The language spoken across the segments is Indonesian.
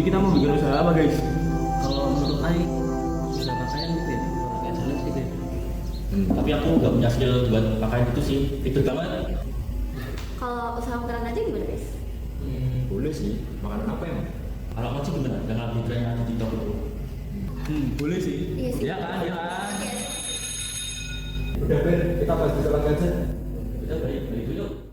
kita mau bikin usaha apa guys? Kalau menurut Aing usaha pakaian gitu ya, pakaian sales gitu ya. Tapi aku nggak punya skill buat pakaian itu sih, ribet banget. Kalau usaha makanan aja gimana guys? Boleh sih. Makanan apa emang? Kalau mau sih gimana? Yang lagi tren di toko itu. Boleh sih. Iya sih. Ya kan, ya kan. Udah Ben, kita bahas di depan aja. Kita balik dulu.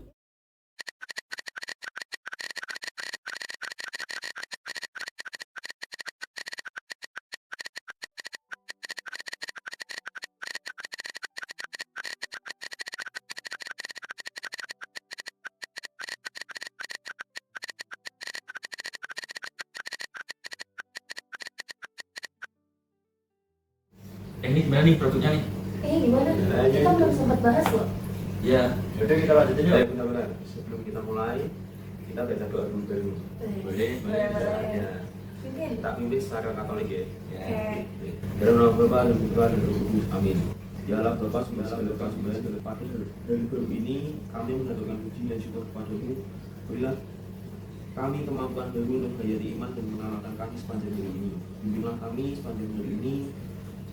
Ini gimana nih produknya nih? Gimana? Kita belum sempat bahas loh. Ya, Yaudah kita lanjutin yuk. Benar-benar. Sebelum kita mulai, kita baca doa dulu dulu. boleh. Ya. Mungkin. Kita pimpin secara Katolik ya. Oke. Dalam nama Bapa dan Putra dan Roh Kudus. Amin. Ya Allah Bapa sembilan lepas sembilan dari Patung dari grup ini kami mengaturkan puji dan syukur kepadamu. Berilah kami kemampuan baru untuk menghayati iman dan mengamalkan kami sepanjang hari ini. Bimbinglah kami sepanjang hari ini.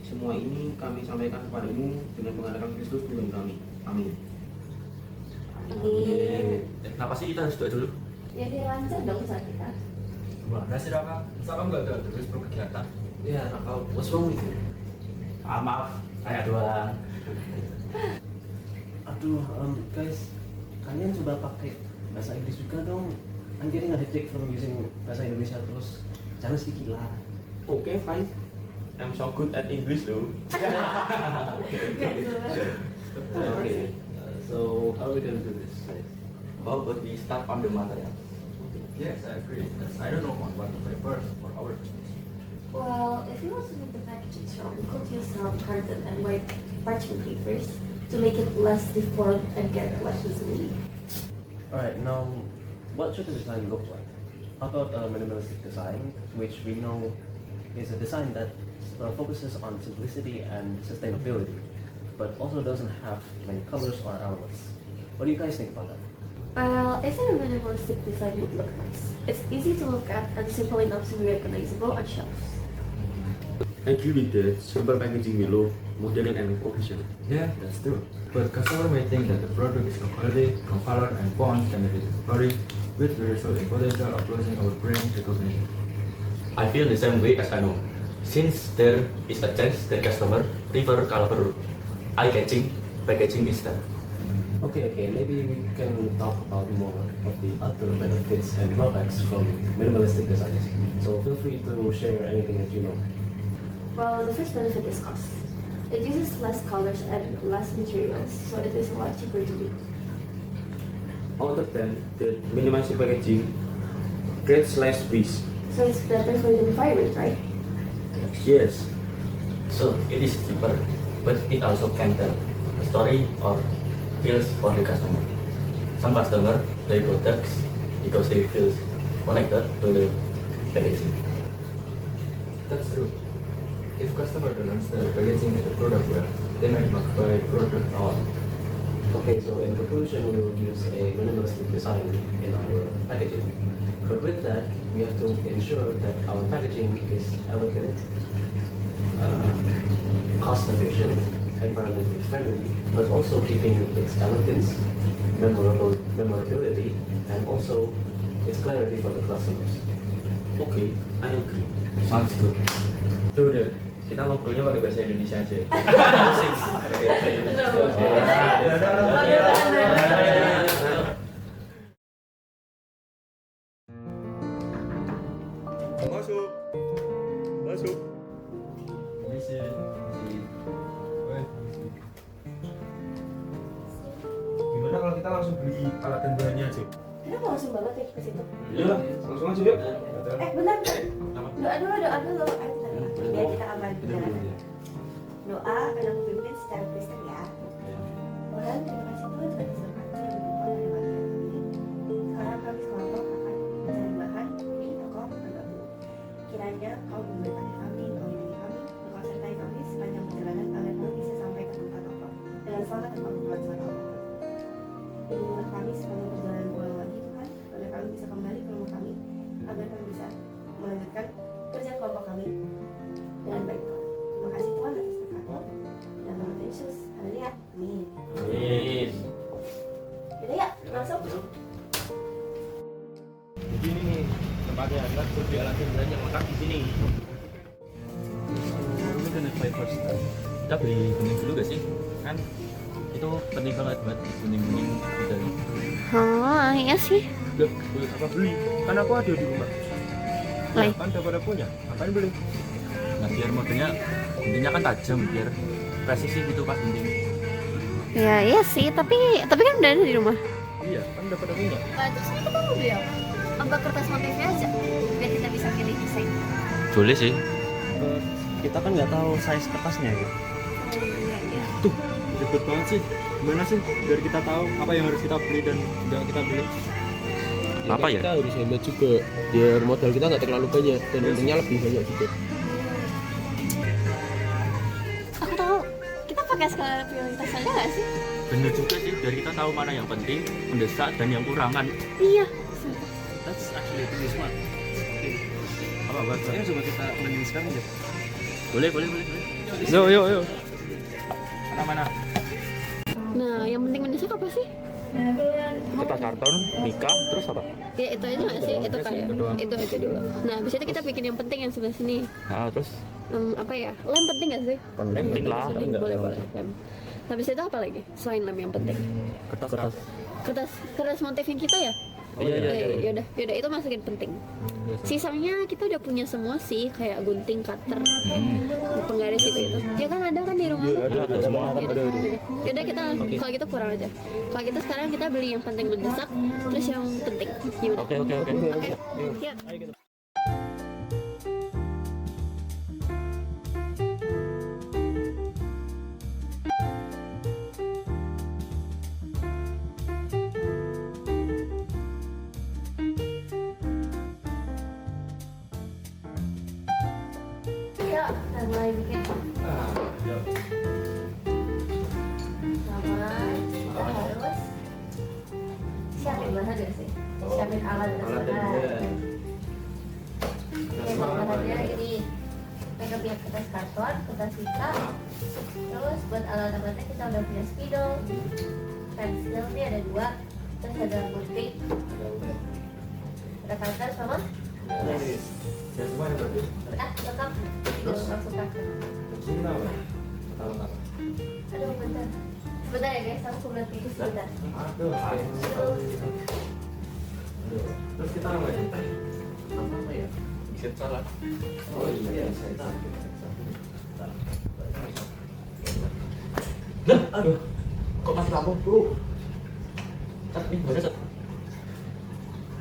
Semua ini kami sampaikan kepadamu dengan mengadakan Kristus Tuhan kami. Amin. Amin. Kenapa sih kita harus doa dulu? Ya dia lancar dong usaha kita. Mana sih Raka? Masa kamu nggak ada terus berkegiatan? Ya, Raka, what's wrong with you? Maaf, kayak doang. Aduh, guys, kalian coba pakai bahasa Inggris juga dong. I'm getting a headache from using bahasa Indonesia terus. Jangan sedikit lah. Oke, fine. I'm so good at English though. Okay, so how are we gonna do this? How about we start on the material? Yes, I agree. I don't know what to play first for our business. Well, if you want to make the packaging strong, we could use some carton and white parchment papers to make it less deformed and get less easily. Alright, now what should the design look like? How about a minimalistic design, which we know is a design that focuses on simplicity and sustainability, but also doesn't have many colors or elements. What do you guys think about that? Well, I think a minimalistic design would look nice. It's easy to look at and simple enough to be recognizable on shelves. I agree with that. Simple packaging below, modern and professional. Yeah, that's true. But customer may think that the product is no quality, no color, and fonts can be blurry, which will result in potential of losing our brand recognition. I feel the same way as I know. Since there is a chance that customer prefer colorful, eye-catching packaging instead. Okay, maybe we can talk about more of the other benefits and drawbacks from minimalistic designs. So feel free to share anything that you know. Well, the first benefit is cost. It uses less colors and less materials, so it is a lot cheaper to make. Out of 10, the minimalistic packaging creates less waste. So it's better for the environment, right? Yes. So it is cheaper, but it also can tell a story or feels for the customer. Some customer buy products because they feel connected to the packaging. That's true. If customer don't understand the packaging and the product well, they might not buy product at all. Okay, so in conclusion, we will use a minimalistic design in our packaging. But with that, we have to ensure that our packaging is elegant, cost efficient, environmentally friendly, but also keeping its elegance, memorability, and also its clarity for the customers. Okay, I agree. Sounds good. Tuh deh, kita ngobrolnya pakai bahasa Indonesia aja. Masuk. Masuk. Gimana kalau kita langsung beli alat dan bahannya aja? Kenapa langsung banget ya ke situ? Iya, langsung aja yuk. Bentar. Doa dulu. Biar kita aman perjalanan. Doa akan aku pimpin secara Kristen ya. Tuhan, terima kasih Tuhan sudah disertai yang berlimpah dari bagian ini. Sekarang kami sekelompok akan mencari bahan di toko bergabung. Kiranya kau memberkati kami, kau lindungi kami, engkau sertai kami sepanjang perjalanan agar kami bisa sampai ke tempat toko dengan selamat tanpa membuat suara apapun. Lindungilah kami sepanjang perjalanan pulang lagi Tuhan, agar kami bisa kembali ke rumah kami, agar kami bisa melanjutkan letak di sini. We're gonna try first. Kita beli bening dulu gak sih? Kan itu penting banget buat bening-bening gitu. Oh iya sih. Loh, apa beli? Kan aku ada di rumah. Lah. Kan udah pada punya. Ngapain beli? Nah biar modelnya guntingnya kan tajam, biar presisi gitu pas gunting. Ya iya sih, tapi kan udah ada di rumah. Iya, kan udah pada punya. Terus kita mau beli apa kertas motifnya aja biar kita bisa pilih desain. Boleh sih. Kita kan nggak tahu size kertasnya ya. Iya iya. Tuh, ribet banget sih. Gimana sih biar kita tahu apa yang harus kita beli dan nggak kita beli? Apa ya? Kita harus hemat juga biar modal kita nggak terlalu banyak dan untungnya lebih banyak juga. Aku tahu. Kita pakai skala prioritas aja nggak sih? Bener juga sih, biar kita tahu mana yang penting, mendesak dan yang kurangan. Iya. That's actually pretty smart. Apa buat? Ayo coba kita planning sekarang ya. Boleh. Yuk. Mana? Nah, yang penting mendesak apa sih? Kertas karton, nikah, terus apa? Ya itu aja nggak sih? Itu kayak itu aja dulu. Nah, habis itu kita bikin yang penting yang sebelah sini. Nah, terus Apa ya? Lem penting nggak sih? penting lah. Boleh. Lem. Habis itu apa lagi? Selain lem yang penting. Kertas motif yang kita ya? Iya. Yaudah itu masukin penting. Sisanya kita udah punya semua sih, kayak gunting, cutter, penggaris itu. Ya kan ada kan di rumah? Ada semua. Yaudah kita kalau gitu kurang aja. Kalau gitu sekarang kita beli yang penting mendesak, terus yang penting. Yaudah. Oke. Oke. Ya. Yuk, kita mulai bikin. Pertama, kita harus siapin bahan gak sih? Siapin alat dan bahan. Oke, bahannya ini makeup kertas karton, kertas pita. Terus buat alat-alatnya kita udah punya spidol, pensil nih ada 2, terus ada gunting, ada cutter sama Ya semuanya berarti. lengkap. Langsung cutter. Sini apa? Aduh, sebentar ya guys, aku lihat itu sebentar. Aduh. Terus kita apa ya? Apa ya? Bikin salad. Oh iya, saya Lah, aduh. Kok mati lampu, Bro? Cat, ini boleh, Cat.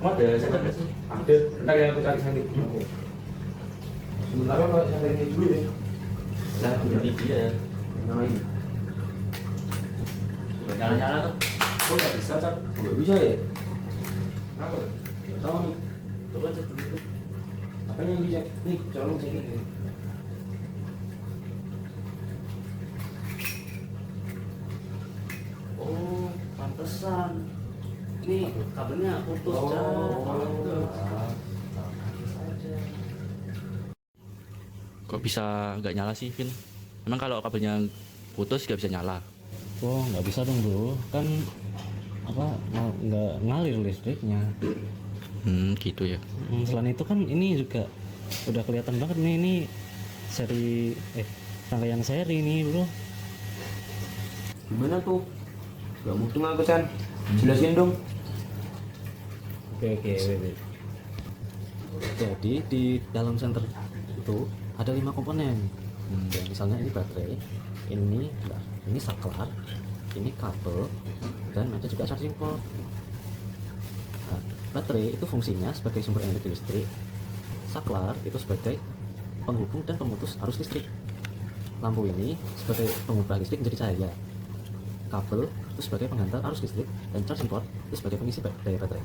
Mau ada setan nggak sih? Ada. Bentar ya aku cari santai dulu. Sebentar kalau santai dulu ya. Lah, ini dia. Nah ini. Nyala-nyala tuh. kok nggak bisa, Cat? Nggak bisa ya? Kenapa? Nggak tahu nih. Coba cek dulu. Apa yang bisa? Nih, colong sini. Oh, pantesan. Ini kabelnya putus, Cak. Kok bisa nggak nyala sih, Vin? Emang kalau kabelnya putus nggak bisa nyala? Oh, nggak bisa dong bro, kan nggak ngalir listriknya. Gitu ya. Selain itu kan ini juga udah kelihatan banget nih, ini seri rangkaian seri nih bro. Gimana tuh? Gak mudeng aku, Chan. Jelasin dong. Oke, wait. Jadi di dalam senter itu ada 5 komponen. Ya, misalnya ini baterai, ini saklar, ini kabel, dan ada juga charging port. Nah, baterai itu fungsinya sebagai sumber energi listrik, saklar itu sebagai penghubung dan pemutus arus listrik, lampu ini sebagai pengubah listrik menjadi cahaya, kabel itu sebagai penghantar arus listrik, dan charging port itu sebagai pengisi daya baterai.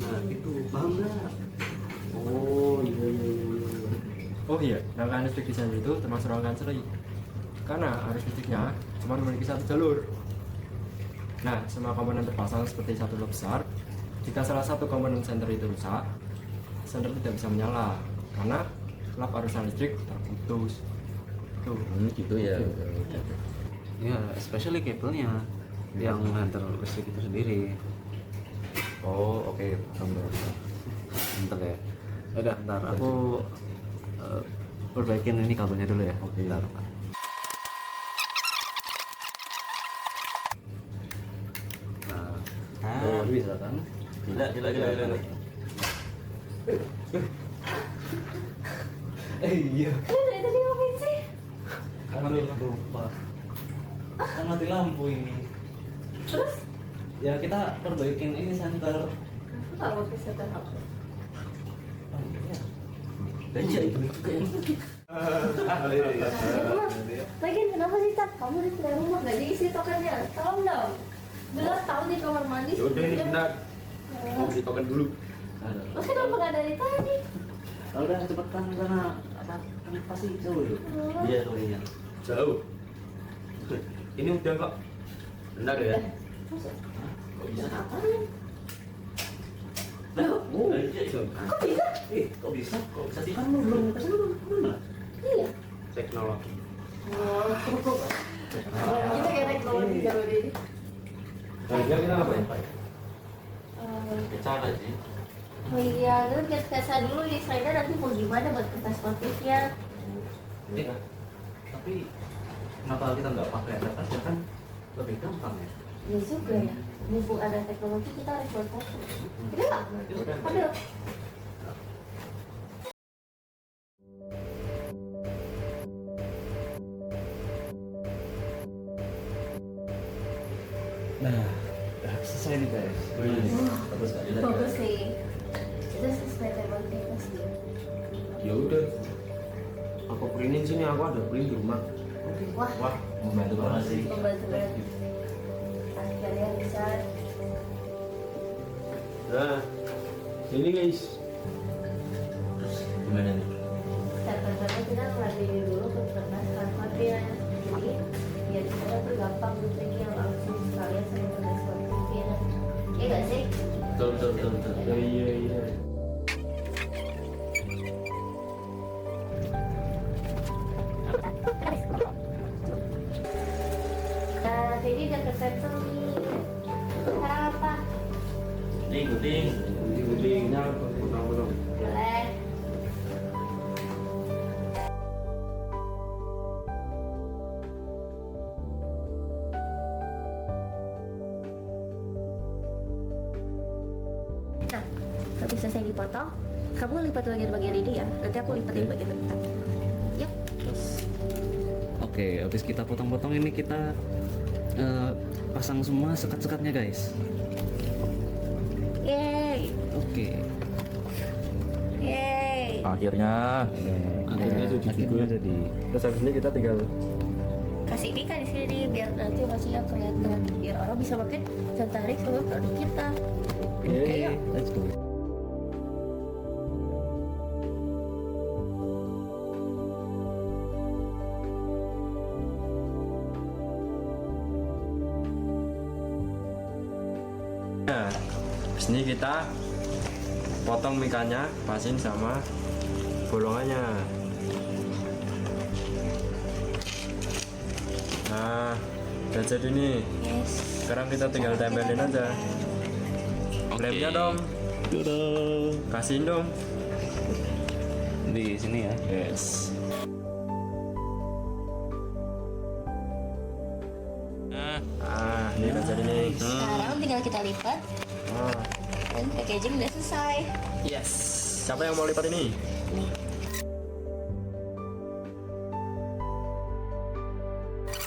Nah, gitu. Paham nggak? Oh iya. Oh iya, rangkaian listrik di senter itu termasuk rangkaian seri. Karena arus listriknya cuma memiliki satu jalur. Nah, semua komponen terpasang seperti satu loop besar. Jika salah satu komponen senter itu rusak, senter tidak bisa menyala karena lap arusan listrik terputus. Tuh. Gitu ya. Ya, especially kabelnya yang menghantar listrik itu sendiri. Oh, oke. Bentar ya. Udah, ntar aku perbaikin ini kabelnya dulu ya. Oke. Bentar. Nah, oh, bisa kan? Gila. Iya. Kalian dari tadi ngapain sih? Karena lupa. Kan mati lampu ini. Terus? Ya kita perbaikin ini senter. Aku nggak mau peserta aku. Oh, iya. Iya itu juga yang Lagian kenapa sih Tat? Kamu di dalam rumah nggak diisi tokennya? Tolong dong. Gelap tahu di kamar mandi. Yaudah ini benar. Mau ditoken dulu. Ada. Terus kenapa nggak dari tadi? Kalau udah cepetan karena apa? Kan pasti jauh ya. Iya soalnya. Jauh. Ini udah kok. Benar ya? Masuk. kok bisa? Ngapain? Lah, Oh, iya itu. Kok bisa? Kok bisa? Kok bisa sih? kan lu belum kesana belum. Iya. Teknologi. Oh, kita kayak teknologi zaman ini. Nah, kita ngapain? Cara sih. Oh iya, lu tes dulu di Slider nanti mau gimana buat kertas motifnya. Tapi kenapa kita nggak pakai adapter ya kan lebih gampang ya? Ya juga ya, mumpung ada teknologi kita harus buat foto. Kita nggak? Ambil. Nah, udah selesai nih guys. Bagus kali lah. Bagus nih. Itu sesuai tema kita sih. Ya udah. Aku printin sini, aku ada print di rumah. Wah, Wah, Membantu banget sih. membantu banget. Akhirnya bisa. nah ini guys. Terus gimana nih? Pertama kita ngambil dulu ke kertas kanvasnya. Jadi biar kita tuh gampang bikinnya langsung sekalian sama kertas motifnya. Iya nggak sih? Betul. Ya, iya. Nah, ini udah kesettle nih. Sekarang apa? Gunting. Gunting-guntingnya potong-potong. Boleh. Nah, habis selesai dipotong, kamu lipat bagian-bagian ini ya. Nanti aku lipatin bagian depan. Yuk. Oke, habis kita potong-potong ini kita pasang semua sekat-sekatnya guys. Yeay. Oke. Yeay. Akhirnya. Akhirnya jadi juga. jadi. Terus habis ini kita tinggal Kasih ini kan di sini biar nanti masih yang kelihatan. Biar orang bisa makin tertarik sama produk kita. Ayo. Let's go. Nah, habis ini kita potong mikanya, pasin sama bolongannya. Nah, udah jadi nih. Yes. Sekarang kita tinggal tempelin aja. Lemnya dong, kasihin dong. Di sini ya. Yes. Ah, ini udah jadi nih. Sekarang tinggal kita lipat Ah, dan packaging udah selesai. yes. Siapa yang mau lipat ini?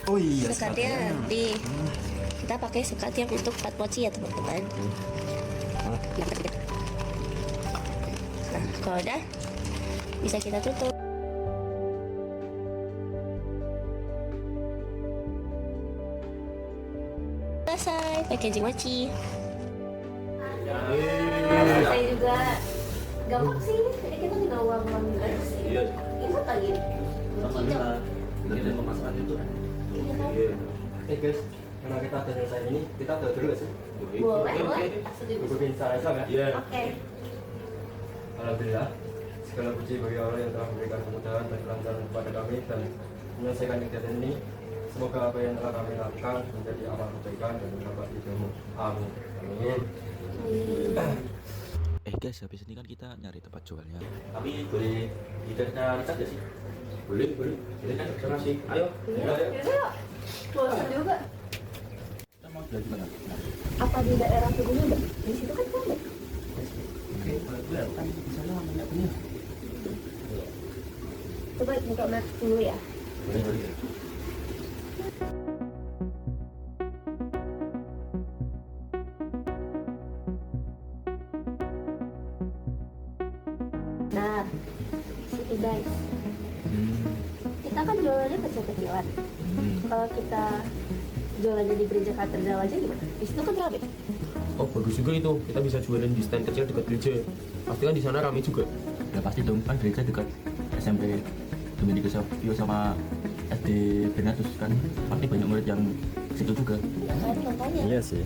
Oh iya, Sekatnya di kita pakai sekat yang untuk fat mochi ya teman-teman. Nah, kalau udah bisa kita tutup. Selesai packaging mochi. Selesai juga. Gampang sih, jadi kita tinggal uang-uang juga sih. Iya. Ingat lagi. Sama kita kita pemasaran itu kan. Iya kan? Oke guys, karena kita udah selesai ini, kita udah dulu gak sih? Boleh, boleh. Setuju. Bikin saya nggak? Iya. Oke. Alhamdulillah, segala puji bagi Allah yang telah memberikan kemudahan dan kelancaran kepada kami dan menyelesaikan kegiatan ini. Semoga apa yang telah kami lakukan menjadi amal kebaikan dan mendapat hidupmu. Amin. Amin. Guys, habis ini kan kita nyari tempat jualnya. Tapi boleh detailnya Richard gak sih? Boleh. Boleh kan? Terima kasih. Ayo. Yaudah yuk. Bosan juga. Kita mau jual di mana? Apa di daerah Tugungan, Mbak? Di situ kan rame. Oke, kalau gue kan di sana banyak punya. Coba buka map dulu ya. Boleh. Nah, sini guys. Kita kan jualannya kecil-kecilan. Kalau kita jualannya di gereja katedral aja gimana? Di situ kan rame. Oh, bagus juga itu. Kita bisa jualan di stand kecil dekat gereja. Pasti kan di sana ramai juga. Ya pasti dong, kan gereja dekat SMP Dominikus Savio sama SD Bernardus kan. Pasti banyak murid yang situ juga. Ya kan, makanya. Iya sih.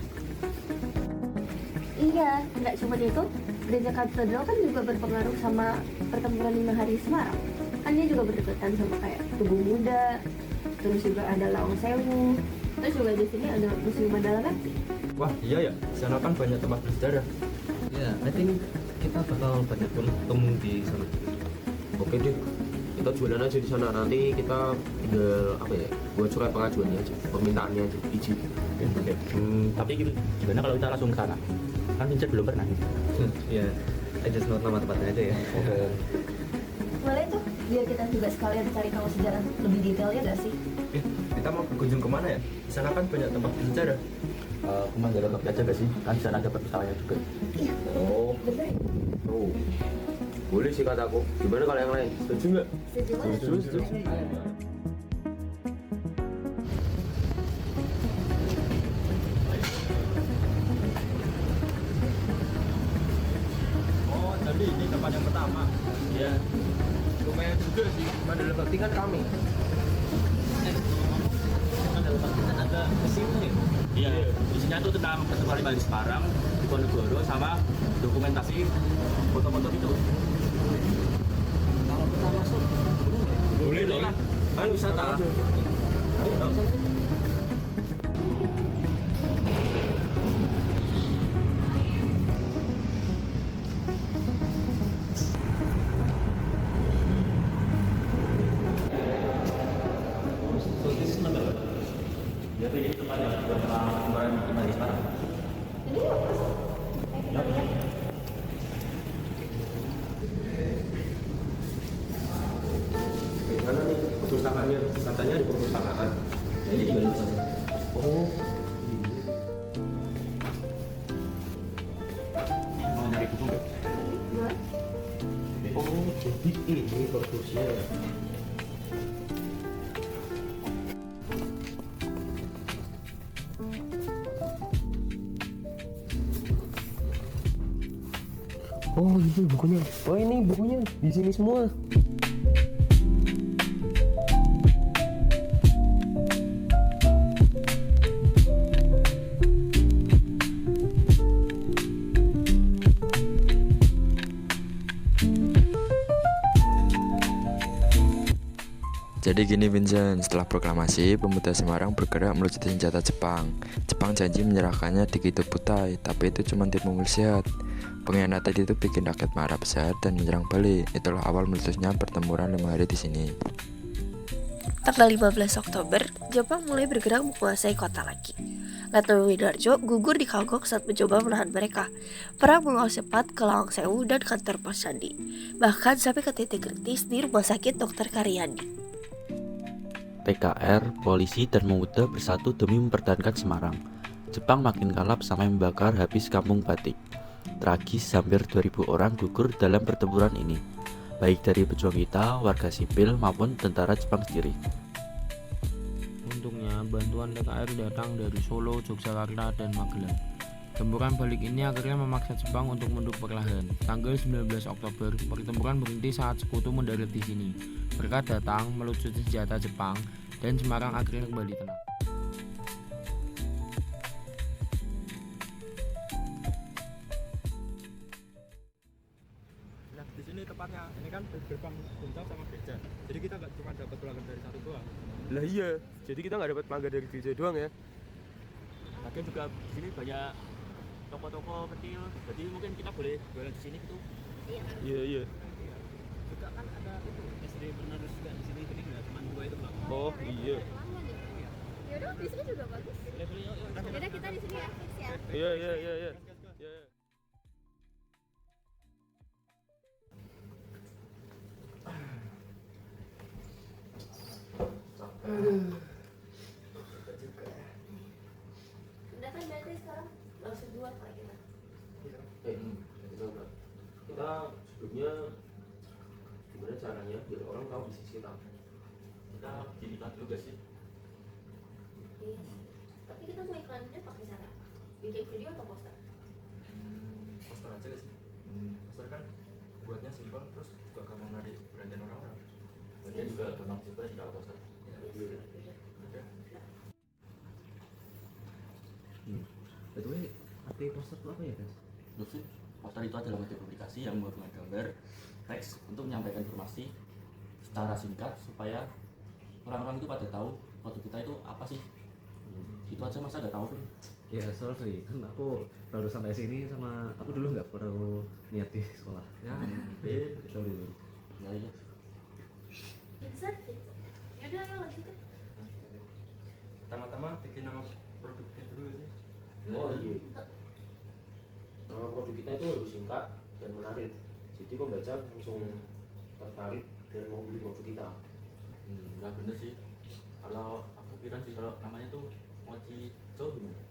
Iya, nggak cuma itu. Gereja katedral kan juga berpengaruh sama pertempuran 5 hari Semarang. Kan dia juga berdekatan sama kayak Tugu Muda, terus juga ada Lawang Sewu, terus juga di sini ada Museum Mandala Bakti. Wah iya ya, di sana kan banyak tempat bersejarah. Ya, I think kita bakal banyak ketemu di sana. Oke deh. Kita jualan aja di sana. Nanti kita tinggal buat surat pengajuannya aja, permintaannya aja, izin. Oke. Tapi gimana kalau kita langsung ke sana? Kan Vincent belum pernah. Ya, I just know nama tempatnya aja ya. Boleh tuh, biar kita juga sekalian cari tahu sejarah lebih detailnya gak sih? Kita mau berkunjung kemana ya? Di sana kan banyak tempat bersejarah. Cuma jalan kaki aja gak sih? Kan di sana ada perpustakaannya juga. Iya, Oh, bener. oh. Boleh sih kataku. Gimana kalau yang lain? Setuju nggak? Setuju banget. Setuju. Oh, jadi ini tempat yang pertama. Iya. Lumayan juga sih, Mandala Bakti kan kami. Kan dalam waktu kan ada mesinnya. Iya. Isinya tuh tentang pertemuan Bali Semarang, Diponegoro sama dokumentasi foto-foto itu. Kalau kita masuk, Boleh dong. Ayo wisata aja. Ayo dong. So this is number one. Ya, ini tempat yang buat pertemuan Bali Semarang. Ini ya, Mas. Kita lihat. Mana nih perpustakaannya? Katanya di perpustakaan. Jadi di Bali saja. Oh, Mau nyari buku nggak? Boleh. oh, jadi ini perpusnya. Oh, ini bukunya. Oh, ini bukunya di sini semua. Jadi gini Vincent, setelah proklamasi, pemuda Semarang bergerak melucuti senjata Jepang. Jepang janji menyerahkannya di Kitu Butai, tapi itu cuma tipu muslihat. Pengkhianatan itu bikin rakyat marah besar dan menyerang balik. Itulah awal meletusnya pertempuran 5 hari di sini. Tanggal 15 Oktober, Jepang mulai bergerak menguasai kota lagi. Letnan Winarjo gugur di Kagok saat mencoba menahan mereka. Perang meluas cepat ke Lawang Sewu dan kantor pos Candi, bahkan sampai ke titik kritis di Rumah Sakit Dr. Karyadi. TKR, polisi, dan pemuda bersatu demi mempertahankan Semarang. Jepang makin kalap sampai membakar habis kampung batik. Tragis, hampir 2000 orang gugur dalam pertempuran ini, baik dari pejuang kita, warga sipil, maupun tentara Jepang sendiri. Untungnya, bantuan TKR datang dari Solo, Yogyakarta, dan Magelang. Tempuran balik ini akhirnya memaksa Jepang untuk mundur perlahan. Tanggal 19 Oktober, pertempuran berhenti saat sekutu mendarat di sini. Mereka datang melucuti senjata Jepang, dan Semarang akhirnya kembali tenang. Nah di sini tepatnya, ini kan gerbang Puncak sama gereja. Jadi kita nggak cuma dapat pelanggan dari satu doang. Lah iya, jadi kita nggak dapat mangga dari gereja doang ya. Lagian juga di sini banyak toko-toko kecil. Jadi mungkin kita boleh jualan di sini gitu. Iya. Iya. Juga kan ada itu SD penerus juga di sini, jadi nggak cuma 2 itu bang. Oh iya. Yaudah, di sini juga bagus. Yaudah kita di sini ya, fix ya. Iya. Iya. Udah kan berarti sekarang langsung dua kali kita. Kita sebelumnya gimana caranya biar orang tahu bisnis kita. Kita bikin iklan dulu gak sih? Iya. Tapi kita mau iklannya pakai cara bikin video atau poster? Poster aja gak sih? Poster kan buatnya simpel, terus juga gampang menarik perhatian orang-orang. Dia juga gampang juga sih kalau poster. Oke. By the way, arti poster itu apa ya guys? Menurut sih, poster itu adalah media komunikasi yang menggabungkan gambar, teks untuk menyampaikan informasi secara singkat supaya orang-orang itu pada tahu produk kita itu apa sih. Itu aja masa nggak tahu tuh. Ya sorry, kan aku baru sampai sini sama aku dulu nggak perlu niat di sekolah. Ya, Sorry dulu. Ya iya. Bisa. Yaudah, ayo lanjutin. pertama-tama bikin nama produknya dulu sih. Oh iya. Nama produk kita itu lebih singkat dan menarik. Jadi pembaca langsung tertarik dan mau beli produk kita. Nggak bener sih. Kalau aku kira sih kalau namanya tuh mochi jo gimana?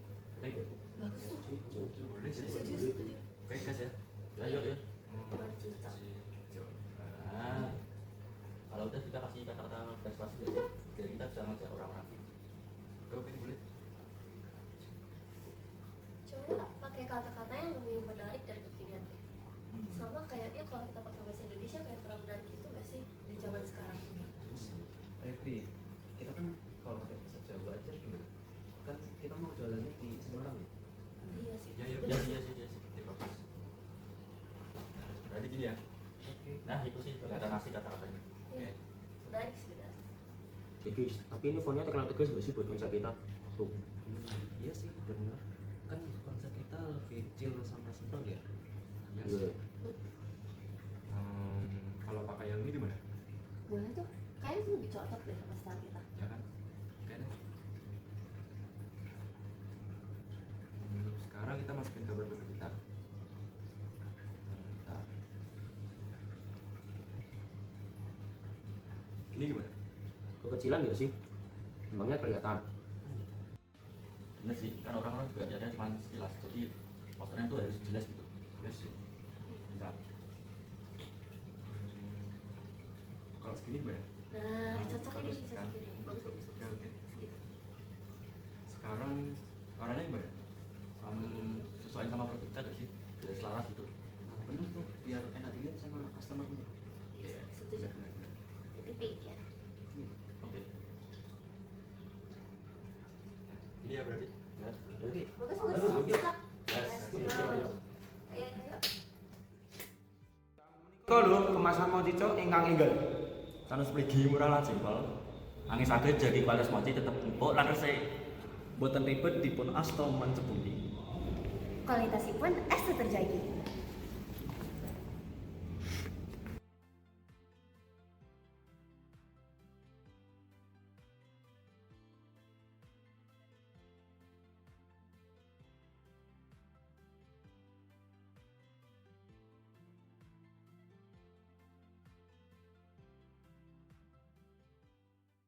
Bagus tuh. Boleh sih. Setuju. Baik guys ya. Ayo ya. Jo. Nah, kalau udah kita kasih kata-kata persuasi aja, biar kita bisa ngajak orang-orang. Oke, boleh. Coba pakai kata-kata yang lebih menarik dari kekinian deh. Sama kayaknya kalau kita pakai bahasa Indonesia kayak kurang menarik gitu gak sih di zaman sekarang ini? Tapi kita kan kalau pakai bahasa Jawa aja gimana? Kan kita mau jualannya di Semarang ya? Iya sih. Ya, ya, Iya sih. Ya, bagus. Berarti gini ya. Nah itu sih kelihatan asli kata-katanya. Iya. Menarik sih benar. Jadi, tapi ini fontnya terkenal tegas nggak sih buat konsep kita? Tuh. Iya sih, benar. Kan konsep kita lebih chill sama simpel ya. Iya. Kalau pakai yang ini gimana? Boleh tuh. Kayaknya itu lebih cocok deh sama style kita. Ya kan? Oke deh. Sekarang kita masukin gambar produk kita. Bentar. Ini gimana? Kekecilan nggak sih? Emangnya kelihatan. Bener sih, kan orang-orang juga lihatnya cuma sekilas, jadi posternya tuh harus jelas gitu. Ya sih. Bentar. Kalau segini gimana? Nah, cocok ini, Bagus, cocok kan? ini. Bagus, bagus. Oke. Segitu. Sekarang warnanya gimana? Sesuai sama produk kita gak sih? Biar selaras gitu. Benar tuh, biar enak dilihat sama customer ini. Iya, setuju. Itu pink ya. Oke. Ini ya berarti? Ya. Oke. Bagus, bagus. Cocok. Yes. Ayo, ayo. Kalau kemasan mochi cok ingkang inggil. Sanes mrigi murah lan simpel. Angin saged jadi kualitas mochi tetep empuk lan resik. Boten ribet dipun asta menceputi. Kualitasipun es terjaga.